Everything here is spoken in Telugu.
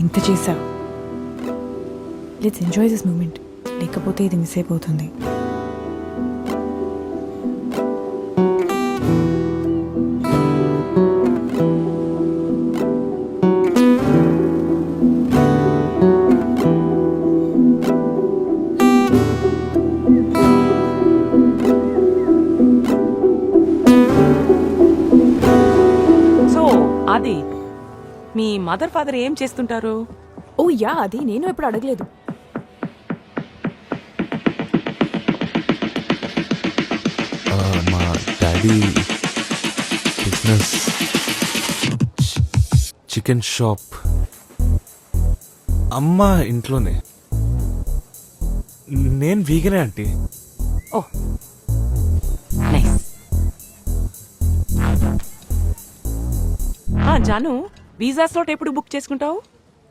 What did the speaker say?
ఇంత చేసావు. లెట్స్ ఎంజాయ్ దిస్ మూమెంట్, లేకపోతే ఇది మిస్ అయిపోతుంది. అది మీ మదర్ ఫాదర్ ఏం చేస్తుంటారు? ఓ యా, అది నేను ఎప్పుడు అడగలేదు. మా డాడీ బిజినెస్ చికెన్ షాప్. అమ్మ ఇంట్లోనే. నేను వీగనే ఆంటీ. ఓ నైస్. జాను, వీసా స్లాట్ ఎప్పుడు బుక్ చేసుకుంటావు?